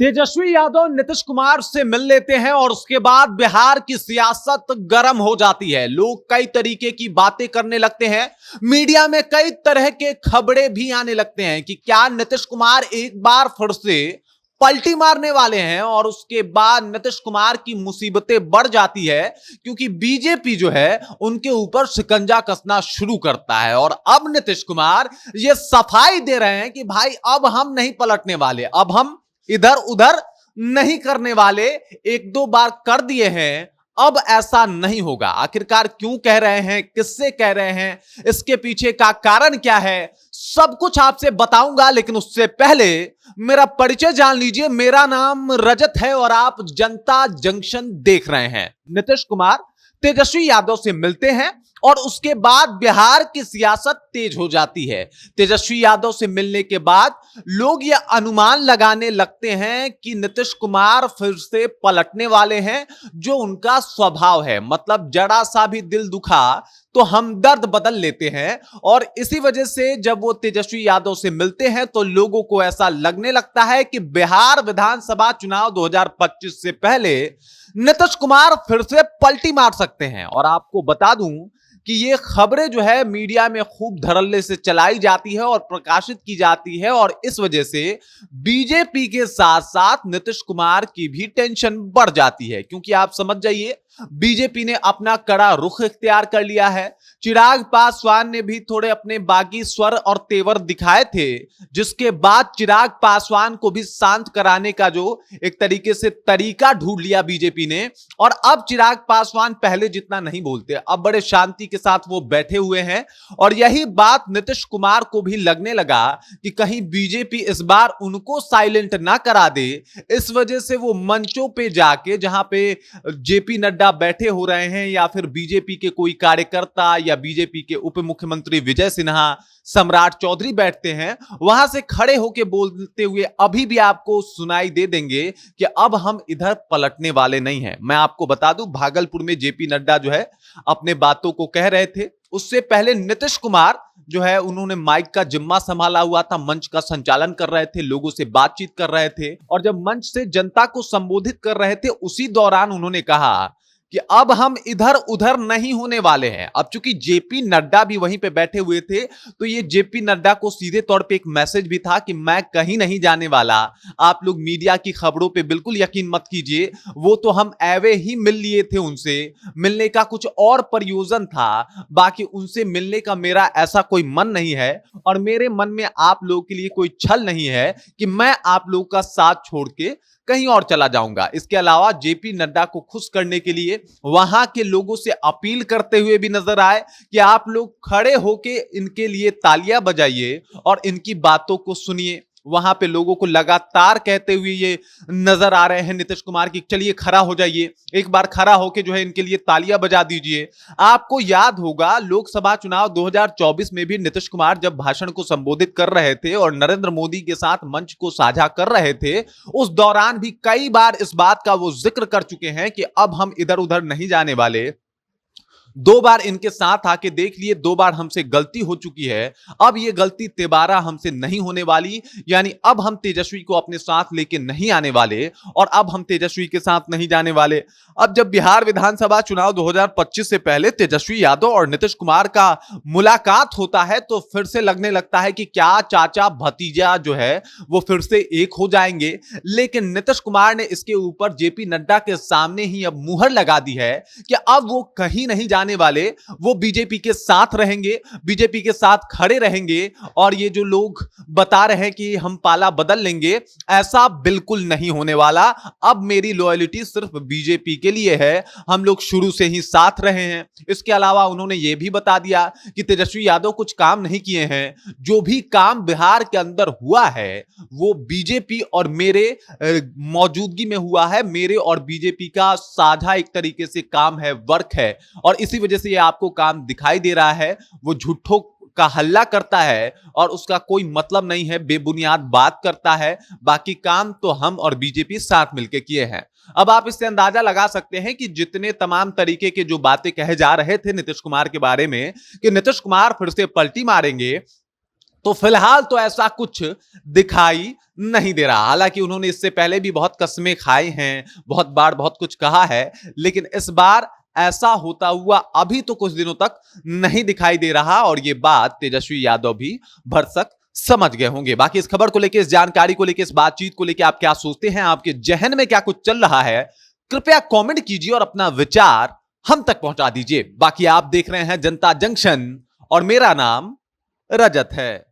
तेजस्वी यादव नीतीश कुमार से मिल लेते हैं और उसके बाद बिहार की सियासत गर्म हो जाती है। लोग कई तरीके की बातें करने लगते हैं। मीडिया में कई तरह के खबरें भी आने लगते हैं कि क्या नीतीश कुमार एक बार फिर से पलटी मारने वाले हैं। और उसके बाद नीतीश कुमार की मुसीबतें बढ़ जाती है क्योंकि बीजेपी जो है उनके ऊपर शिकंजा कसना शुरू करता है। और अब नीतीश कुमार ये सफाई दे रहे हैं कि भाई अब हम नहीं पलटने वाले, अब हम इधर उधर नहीं करने वाले। एक दो बार कर दिए हैं, अब ऐसा नहीं होगा। आखिरकार क्यों कह रहे हैं, किससे कह रहे हैं, इसके पीछे का कारण क्या है, सब कुछ आपसे बताऊंगा। लेकिन उससे पहले मेरा परिचय जान लीजिए। मेरा नाम रजत है और आप जनता जंक्शन देख रहे हैं। नीतीश कुमार तेजस्वी यादव से मिलते हैं और उसके बाद बिहार की सियासत तेज हो जाती है। तेजस्वी यादव से मिलने के बाद लोग यह अनुमान लगाने लगते हैं कि नीतीश कुमार फिर से पलटने वाले हैं, जो उनका स्वभाव है। मतलब जरा सा भी दिल दुखा तो हमदर्द बदल लेते हैं। और इसी वजह से जब वो तेजस्वी यादव से मिलते हैं तो लोगों को ऐसा लगने लगता है कि बिहार विधानसभा चुनाव 2025 से पहले नीतीश कुमार फिर से पलटी मार सकते हैं। और आपको बता दूं कि ये खबरें जो है मीडिया में खूब धड़ल्ले से चलाई जाती है और प्रकाशित की जाती है। और इस वजह से बीजेपी के साथ साथ नीतीश कुमार की भी टेंशन बढ़ जाती है। क्योंकि आप समझ जाइए, बीजेपी ने अपना कड़ा रुख इख्तियार कर लिया है। चिराग पासवान ने भी थोड़े अपने बागी स्वर और तेवर दिखाए थे, जिसके बाद चिराग पासवान को भी शांत कराने का जो एक तरीके से तरीका ढूंढ लिया बीजेपी ने। और अब चिराग पासवान पहले जितना नहीं बोलते, अब बड़े शांति के साथ वो बैठे हुए हैं। और यही बात नीतीश कुमार को भी लगने लगा कि कहीं बीजेपी इस बार उनको साइलेंट ना करा दे। इस वजह से वो मंचों पे जाके, जहां पे जेपी नड्डा बैठे हो रहे हैं या फिर बीजेपी के कोई कार्यकर्ता या बीजेपी के उप मुख्यमंत्री विजय सिन्हा, सम्राट चौधरी बैठते हैं, वहां से खड़े होकर बोलते हुए अभी भी आपको सुनाई दे देंगे कि अब हम इधर पलटने वाले नहीं हैं। मैं आपको बता दूं, भागलपुर में जेपी नड्डा जो है अपने बातों को कह रहे थे। उससे पहले नीतीश कुमार जो है उन्होंने माइक का जिम्मा संभाला हुआ था, मंच का संचालन कर रहे थे, लोगों से बातचीत कर रहे थे। और जब मंच से जनता को संबोधित कर रहे थे, उसी दौरान उन्होंने कहा कि अब हम इधर उधर नहीं होने वाले हैं। अब चूंकि जेपी नड्डा भी वहीं पे बैठे हुए थे, तो ये जेपी नड्डा को सीधे तौर पे एक मैसेज भी था कि मैं कहीं नहीं जाने वाला। आप लोग मीडिया की खबरों पे बिल्कुल यकीन मत कीजिए, वो तो हम एवे ही मिल लिए थे। उनसे मिलने का कुछ और प्रयोजन था, बाकी उनसे मिलने का मेरा ऐसा कोई मन नहीं है। और मेरे मन में आप लोगों के लिए कोई छल नहीं है कि मैं आप लोगों का साथ छोड़ के कहीं और चला जाऊंगा। इसके अलावा जेपी नड्डा को खुश करने के लिए वहां के लोगों से अपील करते हुए भी नजर आए कि आप लोग खड़े होके इनके लिए तालियां बजाइए और इनकी बातों को सुनिए। वहां पे लोगों को लगातार कहते हुए ये नजर आ रहे हैं नीतीश कुमार की, चलिए खड़ा हो जाइए, एक बार खड़ा होके जो है इनके लिए तालियां बजा दीजिए। आपको याद होगा लोकसभा चुनाव 2024 में भी नीतीश कुमार जब भाषण को संबोधित कर रहे थे और नरेंद्र मोदी के साथ मंच को साझा कर रहे थे, उस दौरान भी कई बार इस बात का वो जिक्र कर चुके हैं कि अब हम इधर उधर नहीं जाने वाले। दो बार इनके साथ आके देख लिए, दो बार हमसे गलती हो चुकी है, अब ये गलती तिबारा हमसे नहीं होने वाली। यानी अब हम तेजस्वी को अपने साथ लेके नहीं आने वाले और अब हम तेजस्वी के साथ नहीं जाने वाले। अब जब बिहार विधानसभा चुनाव 2025 से पहले तेजस्वी यादव और नीतीश कुमार का मुलाकात होता है तो फिर से लगने लगता है कि क्या चाचा भतीजा जो है वो फिर से एक हो जाएंगे। लेकिन नीतीश कुमार ने इसके ऊपर जेपी नड्डा के सामने ही अब मुहर लगा दी है कि अब वो कहीं नहीं जाने वाले, वो बीजेपी के साथ रहेंगे, बीजेपी के साथ खड़े रहेंगे। और ये जो लोग बता रहे हैं कि हम पाला बदल लेंगे, ऐसा बिल्कुल नहीं होने वाला। अब मेरी लॉयल्टी सिर्फ बीजेपी के लिए है, हम लोग शुरू से ही साथ रहे हैं। इसके अलावा उन्होंने यह भी बता दिया कि तेजस्वी यादव कुछ काम नहीं किए हैं, जो भी काम बिहार के अंदर हुआ है वो बीजेपी और मेरे मौजूदगी में हुआ है। मेरे और बीजेपी का साझा एक तरीके से काम है, वर्क है। और इसी वजह से ये आपको काम दिखाई दे रहा है, वो झूठों का हल्ला करता है और उसका कोई मतलब नहीं है, बेबुनियाद बात करता है। बाकी काम तो हम और बीजेपी साथ मिलकर किए हैं। अब आप इससे अंदाजा लगा सकते हैं कि जितने तमाम तरीके के जो बातें कहे जा रहे थे नीतीश कुमार के बारे में कि नीतीश कुमार फिर से पलटी मारेंगे, तो फिलहाल तो ऐसा कुछ दिखाई नहीं दे रहा। हालांकि उन्होंने इससे पहले भी बहुत कस्में खाई हैं, बहुत बार बहुत कुछ कहा है, लेकिन इस बार ऐसा होता हुआ अभी तो कुछ दिनों तक नहीं दिखाई दे रहा। और यह बात तेजस्वी यादव भी भरसक समझ गए होंगे। बाकी इस खबर को लेकर, इस जानकारी को लेकर, इस बातचीत को लेकर आप क्या सोचते हैं? आपके जहन में क्या कुछ चल रहा है? कृपया कमेंट कीजिए और अपना विचार हम तक पहुंचा दीजिए। बाकी आप देख रहे हैं जनता जंक्शन और मेरा नाम रजत है।